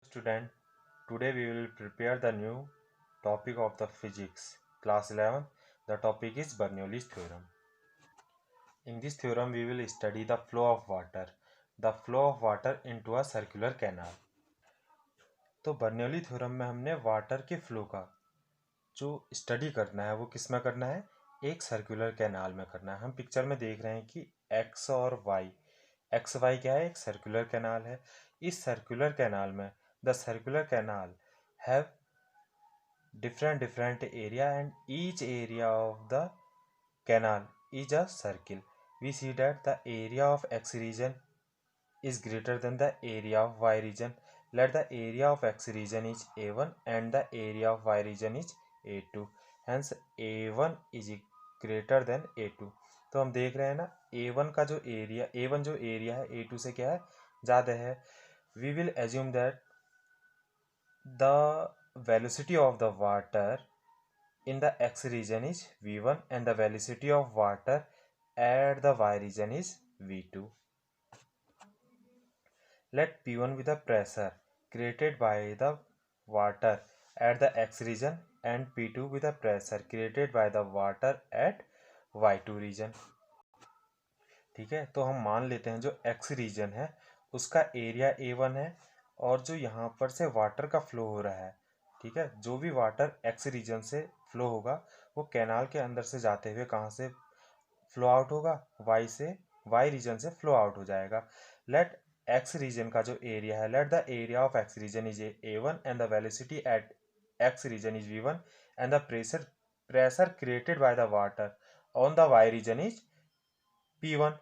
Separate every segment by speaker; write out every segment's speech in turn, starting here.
Speaker 1: student, today we will prepare the new topic of the physics, class 11. The topic is Bernoulli's theorem. In this theorem we will study the flow of water into a circular canal. तो Bernoulli theorem में हमने water के flow का जो study करना है वो किस में करना है, एक सर्कुलर कैनाल में करना है। हम पिक्चर में देख रहे हैं कि एक्स और वाई, एक्स वाई क्या है, एक सर्कुलर कैनाल है। इस सर्कुलर कैनाल में the circular canal have different area and each area of the canal is a circle. We see that the area of x region is greater than the area of y region. Let the area of x region is a1 and the area of y region is a2. Hence a1 is greater than a2. तो हम देख रहे हैं ना, a1 का जो area, a1 जो area है a2 से क्या है, ज़्यादा है। We will assume that the velocity of the water in the x region is v1 and the velocity of water at the y region is v2. Let p1 be the pressure created by the water at the x region and p2 be the pressure created by the water at y2 region. ठीक है, तो हम मान लेते हैं जो x reason है उसका एरिया a1 है और जो यहाँ पर से वाटर का फ्लो हो रहा है, ठीक है, जो भी वाटर x रीजन से फ्लो होगा वो कैनाल के अंदर से जाते हुए कहाँ से फ्लो आउट होगा, y रीजन से फ्लो आउट हो जाएगा। लेट x रीजन का जो एरिया है, let the area of x region is a1 and the velocity at x region is v1 and the pressure created by the water on the y region is p1.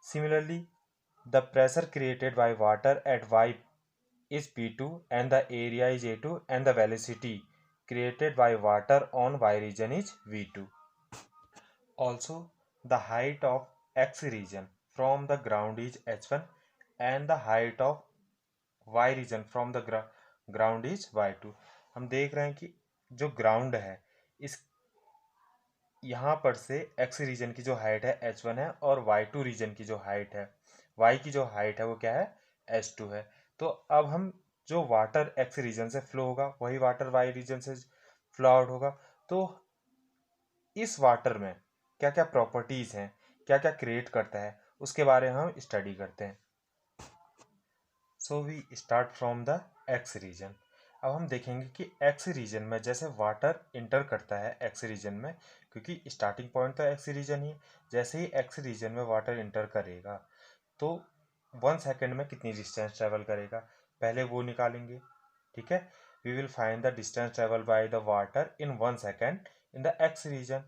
Speaker 1: Similarly, the pressure created by water at y is p2 and the area is a2 and the velocity created by water on y region is v2. Also, the height of x region from the ground is h1 and the height of y region from the ground is y2. हम देख रहे हैं कि जो ground है इस यहाँ पर से x रीजन की जो हाइट है h1 है और y2 रीजन की जो हाइट है, y की जो हाइट है वो क्या है, h2 है। तो अब हम जो वाटर x रीजन से फ्लो होगा वही वाटर y रीजन से फ्लो आउट होगा। तो इस वाटर में क्या क्या प्रॉपर्टीज हैं, क्या क्या क्रिएट करता है, उसके बारे में हम स्टडी करते हैं। So we start from the x region. अब हम देखेंगे कि x रीजन में जैसे वाटर इंटर करता है x रीजन में, क्योंकि स्टार्टिंग पॉइंट तो x रीजन ही, जैसे ही x रीजन में वाटर इंटर करेगा तो 1 सेकेंड में कितनी डिस्टेंस ट्रेवल करेगा, पहले वो निकालेंगे। ठीक है, we will find the distance travel by the water in 1 second in the x region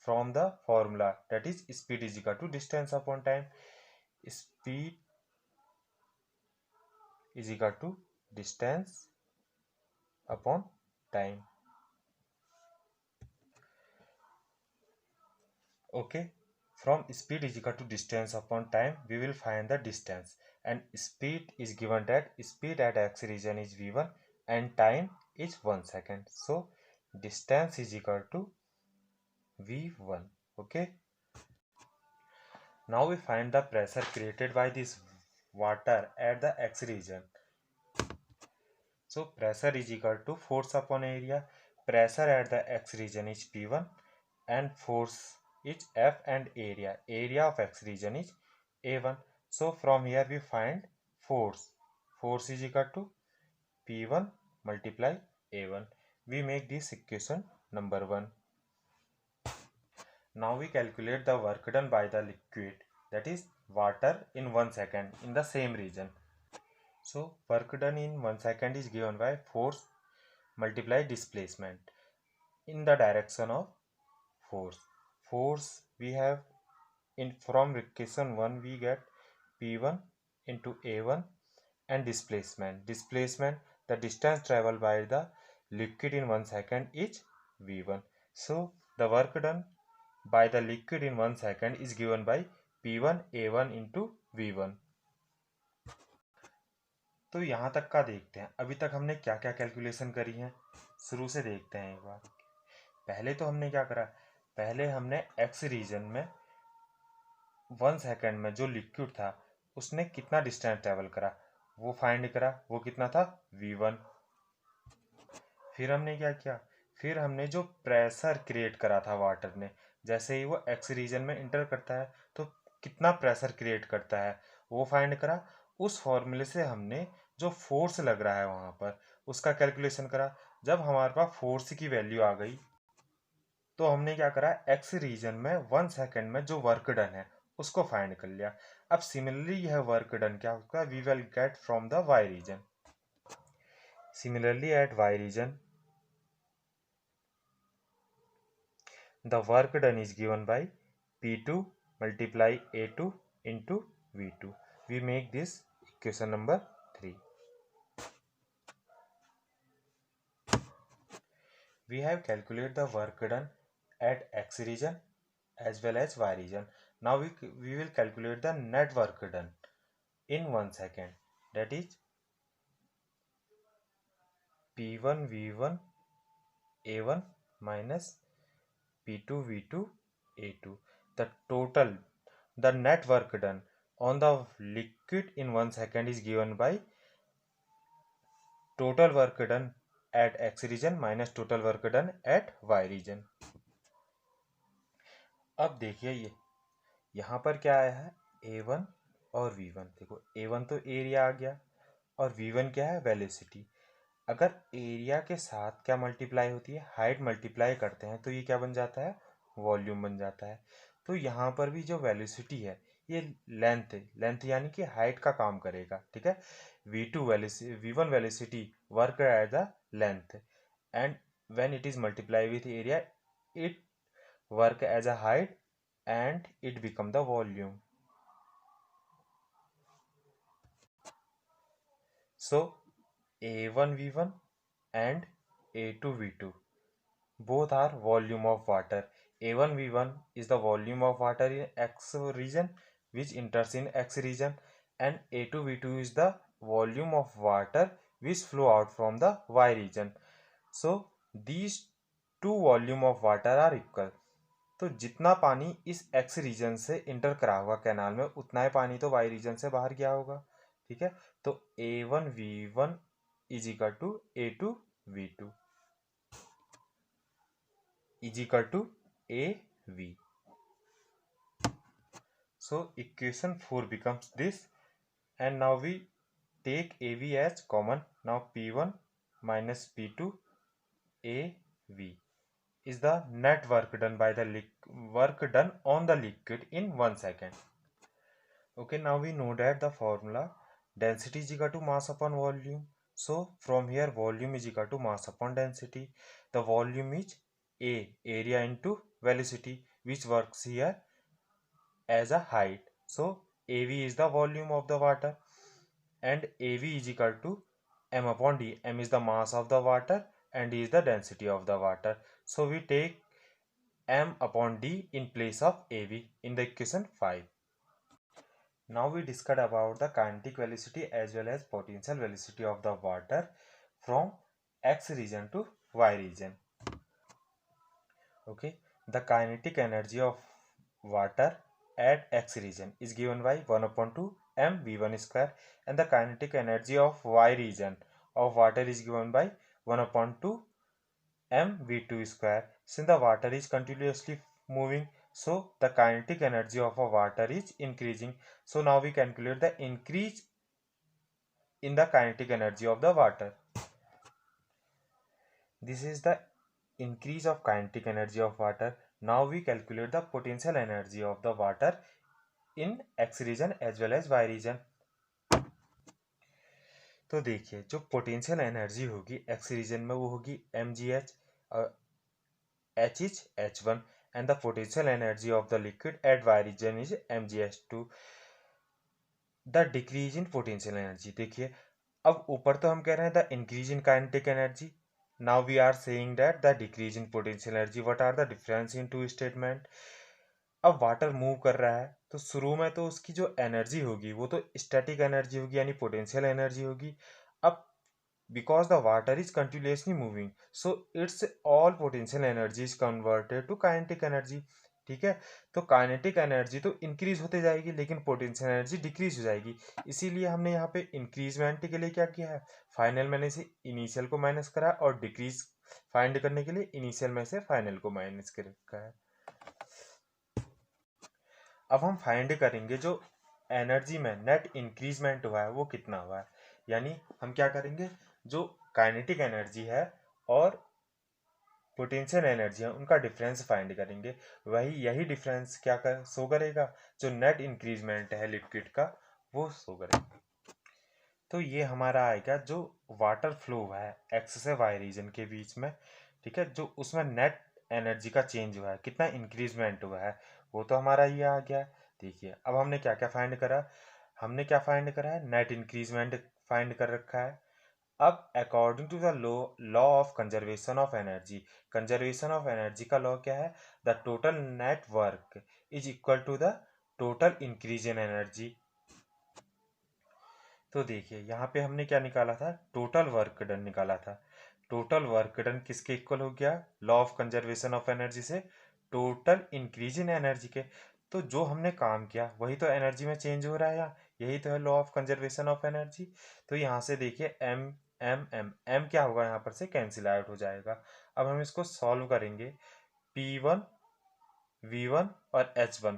Speaker 1: from the formula that is speed is equal to distance upon time. Speed is equal to distance upon time. Okay, from speed is equal to distance upon time we will find the distance, and speed is given that speed at x region is v1 and time is 1 second, so distance is equal to v1. Okay, now we find the pressure created by this water at the x region. So pressure is equal to force upon area. Pressure at the x region is P1 and force is F and area of x region is A1. So from here we find force. Force is equal to P1 multiply A1. We make this equation number 1. Now we calculate the work done by the liquid, that is water, in 1 second in the same region. So work done in 1 second is given by force multiply displacement in the direction of force. Force we have in from equation 1 we get P1 into A1 and displacement the distance traveled by the liquid in 1 second is V1. So the work done by the liquid in 1 second is given by P1 A1 into V1. तो यहाँ तक का देखते हैं, अभी तक हमने क्या क्या कैलकुलेशन करी है, शुरू से देखते हैं एक बार। पहले तो हमने क्या करा, पहले हमने एक्स रीजन में 1 सेकेंड में जो लिक्विड था उसने कितना डिस्टेंस ट्रेवल करा, वो फाइंड करा, वो कितना था V1। फिर हमने क्या किया, फिर हमने जो प्रेशर क्रिएट करा था वाटर ने, जैसे ही वो एक्स रीजन में इंटर करता है तो कितना प्रेशर क्रिएट करता है वो फाइंड करा। उस फॉर्मूले से हमने जो फोर्स लग रहा है वहाँ पर उसका कैलकुलेशन करा। जब हमारे पास फोर्स की वैल्यू आ गई तो हमने क्या करा, एक्स रीजन में 1 सेकेंड में जो वर्क डन है उसको फाइंड कर लिया। अब सिमिलरली यह वर्क डन क्या होगा, we will get from the Y region. Similarly at Y region the work done is given by P2 multiply A2 into V2. We make this equation number 3. We have calculated the work done at X region as well as Y region. Now we will calculate the net work done in 1 second. That is P1 V1 A1 minus P2 V2 A2. The net work done on the liquid in 1 second is given by total work done at X region minus total work done at Y region. अब देखिए ये यहाँ पर क्या आया है, A1 और V1। देखो A1 तो एरिया आ गया और V1 क्या है, वेलोसिटी। अगर एरिया के साथ क्या मल्टीप्लाई होती है, हाइट मल्टीप्लाई करते हैं तो ये क्या बन जाता है, वॉल्यूम बन जाता है। तो यहाँ पर भी जो वेलोसिटी है ये लेंथ यानी कि हाइट का काम करेगा, ठीक है। V1 velocity work at the length and when it is multiply with area it work as a height and it become the volume. So A1 V1 and A2 V2 both are volume of water. A1 V1 is the volume of water in X region which enters in X region, and A2 V2 is the volume of water which flow out from the Y region. So these two volume of water are equal. तो जितना पानी इस x reason से inter करा होगा canal में उतना ही पानी तो वाई रीजन से बाहर गया होगा, ठीक है। तो A1 V1 is equal to A2 V2 is equal to AV. So equation 4 becomes this, and now we take AV as common. Now P1 minus P2 AV is the net work done by the work done on the liquid in 1 second. Okay, now we know that the formula density is equal to mass upon volume. So from here volume is equal to mass upon density. The volume is area into velocity, which works here as a height. So AV is the volume of the water and AV is equal to m upon d. M is the mass of the water and d is the density of the water. So we take m upon d in place of AV in the equation 5. Now we discussed about the kinetic velocity as well as potential velocity of the water from X region to Y region. Okay, the kinetic energy of water at X region is given by 1 upon 2 mv1 square, and the kinetic energy of Y region of water is given by 1 upon 2 mv2 square. Since the water is continuously moving, so the kinetic energy of a water is increasing. So now we calculate the increase in the kinetic energy of the water. This is the increase of kinetic energy of water. Now we calculate the potential energy of the water in X region as well as Y region. तो देखिए जो potential energy होगी x reason में वो होगी mgh, H is H1, and the potential energy of the liquid at Y region is mgh2. The decrease in potential energy, देखिए अब ऊपर तो हम कह रहे हैं the increase in kinetic energy, now we are saying that the decrease in potential energy. What are the difference in two statement. अब water move कर रहा है तो शुरू में तो उसकी जो एनर्जी होगी वो तो स्टैटिक एनर्जी होगी यानी पोटेंशियल एनर्जी होगी. अब because the water is continuously moving, so its all potential energy is converted to kinetic energy. ठीक है। तो काइनेटिक एनर्जी तो इंक्रीज होते जाएगी लेकिन पोटेंशियल एनर्जी डिक्रीज हो जाएगी। इसीलिए हमने यहाँ पे इंक्रीजमेंट के लिए क्या किया है, फाइनल में से इनिशियल को माइनस करा और डिक्रीज फाइंड करने के लिए इनिशियल में से फाइनल को माइनस कर रखा है। अब हम फाइंड करेंगे जो एनर्जी में नेट इंक्रीजमेंट हुआ है वो कितना हुआ है। यानी हम क्या करेंगे, जो काइनेटिक एनर्जी है और पोटेंशियल एनर्जी है उनका डिफरेंस फाइंड करेंगे। यही डिफरेंस क्या कर शो करेगा, जो नेट इंक्रीजमेंट है लिक्विड का वो शो करेगा। तो ये हमारा आएगा जो वाटर फ्लो हुआ है एक्स से वाई रीजन के बीच में, ठीक है, जो उसमें नेट एनर्जी का चेंज हुआ है, कितना इंक्रीजमेंट हुआ है, वो तो हमारा ये आ गया। देखिए अब हमने क्या क्या फाइंड करा, हमने क्या फाइंड करा है, नेट इंक्रीजमेंट फाइंड कर रखा है। अब according to the law of conservation of energy, conservation of energy का लॉ क्या है, the total net work is equal to the total increase in energy. तो देखिए यहाँ पे हमने क्या निकाला था, टोटल वर्क डन निकाला था। टोटल वर्क डन किसके इक्वल हो गया, law of conservation of energy से टोटल इंक्रीज इन एनर्जी के। तो जो हमने काम किया वही तो एनर्जी में चेंज हो रहा है, यहाँ यही तो है law of conservation of energy. तो यहाँ से देखिए एम एम एम एम क्या होगा, यहाँ पर से कैंसिल आउट हो जाएगा। अब हम इसको सॉल्व करेंगे, P1 V1 और H1,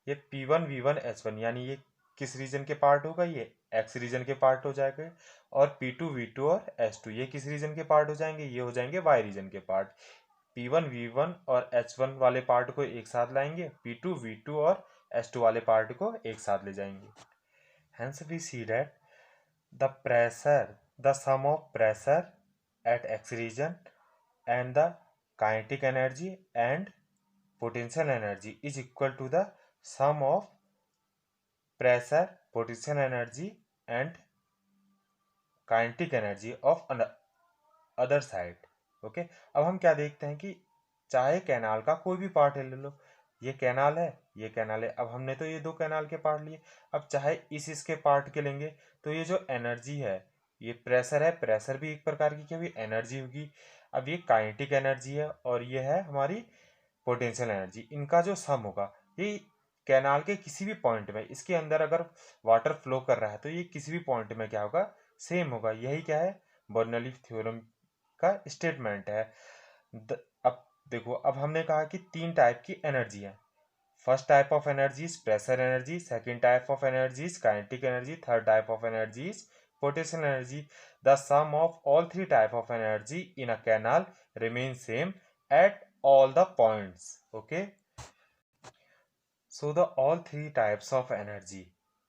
Speaker 1: ये P1 V1 H1 यानी ये किस रीजन के पार्ट होगा, ये एक्स रीजन के पार्ट हो जाएगा। और P2 V2 और H2 ये किस रीजन के पार्ट हो जाएंगे, ये हो जाएंगे वाई रीजन के पार्ट। P1 V1 और H1 वाले पार्ट को एक साथ लाएंगे, P2 V2 और H2 वाले पार्ट को एक साथ ले जाएंगे। Hence we see that the pressure, the sum of pressure at x region and the kinetic energy and potential energy is equal to the sum of pressure, potential energy and kinetic energy of other side. Okay, अब हम क्या देखते हैं कि चाहे canal का कोई भी पार्ट ले लो, ये कैनाल है ये कैनाल है, अब हमने तो ये दो कैनाल के पार्ट लिए, अब चाहे इसके पार्ट के लेंगे तो ये जो एनर्जी है, ये प्रेशर है, प्रेशर भी एक प्रकार की क्या हुई एनर्जी होगी। अब ये काइनेटिक एनर्जी है और ये है हमारी पोटेंशियल एनर्जी, इनका जो सम होगा, ये कैनाल के किसी भी पॉइंट में इसके अंदर अगर वाटर फ्लो कर रहा है तो ये किसी भी पॉइंट में क्या होगा, सेम होगा। यही क्या है, बर्नौली थ्योरम का स्टेटमेंट है। अब देखो, अब हमने कहा कि तीन टाइप की एनर्जी है। First type of energy is pressure energy, second type of energy is kinetic energy, third type of energy is potential energy. The sum of all three type of energy in a canal remain same at all the points. Okay, so the all three types of energy,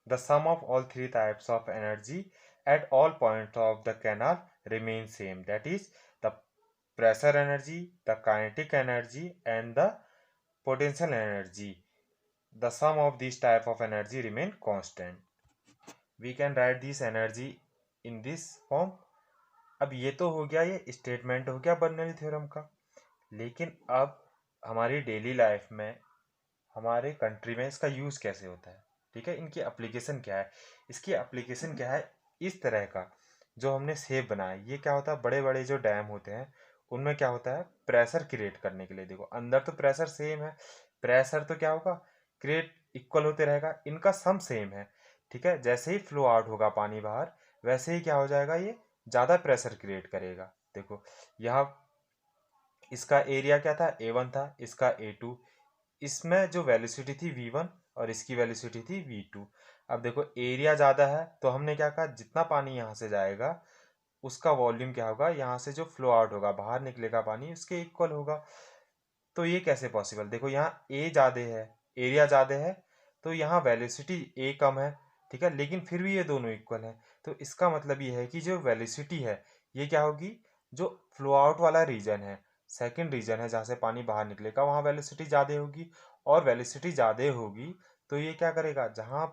Speaker 1: the sum of all three types of energy at all points of the canal remain same, that is the pressure energy, the kinetic energy and the potential energy. The sum of these type of energy remain constant. We can write this energy in this form. अब ये तो हो गया, ये statement हो गया Bernoulli theorem का। लेकिन अब हमारी डेली लाइफ में, हमारे कंट्री में इसका यूज़ कैसे होता है, ठीक है, इनकी एप्लीकेशन क्या है। इसकी एप्लीकेशन क्या है, इस तरह का जो हमने सेव बनाया, ये क्या होता है, बड़े बड़े जो डैम होते हैं उनमें क्या होता है, प्रेशर क्रिएट करने के लिए। देखो अंदर तो प्रेशर सेम है, प्रेशर तो क्या होगा, क्रिएट इक्वल होते रहेगा, इनका सम सेम है, ठीक है। जैसे ही फ्लो आउट होगा पानी बाहर, वैसे ही क्या हो जाएगा, ये ज़्यादा प्रेशर क्रिएट करेगा। देखो यहाँ इसका एरिया क्या था, A1 था, इसका A2, इसमें जो वेलोसिटी थी V1 और इसकी वेलोसिटी थी V2। अब देखो एरिया ज़्यादा है तो हमने क्या कहा, जितना पानी यहाँ से जाएगा उसका वॉल्यूम क्या होगा, यहाँ से जो फ्लो आउट होगा, बाहर निकलेगा पानी, उसके इक्वल होगा। तो ये कैसे पॉसिबल, देखो यहाँ ए ज़्यादा है, एरिया ज़्यादा है, तो यहाँ वेलोसिटी ए कम है, ठीक है, लेकिन फिर भी ये दोनों इक्वल है। तो इसका मतलब ये है कि जो वेलोसिटी है ये क्या होगी, जो फ्लो आउट वाला रीजन है, सेकंड रीजन है जहाँ से पानी बाहर निकलेगा, वहाँ वेलोसिटी ज़्यादा होगी। और वेलोसिटी ज़्यादा होगी तो ये क्या करेगा, जहाँ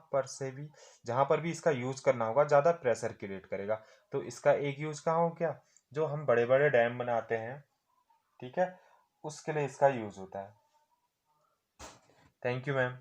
Speaker 1: पर भी इसका यूज़ करना होगा ज़्यादा प्रेशर क्रिएट करेगा। तो इसका एक यूज़ कहाँ हो गया, जो हम बड़े बड़े डैम बनाते हैं, ठीक है, उसके लिए इसका यूज़ होता है। Thank you ma'am.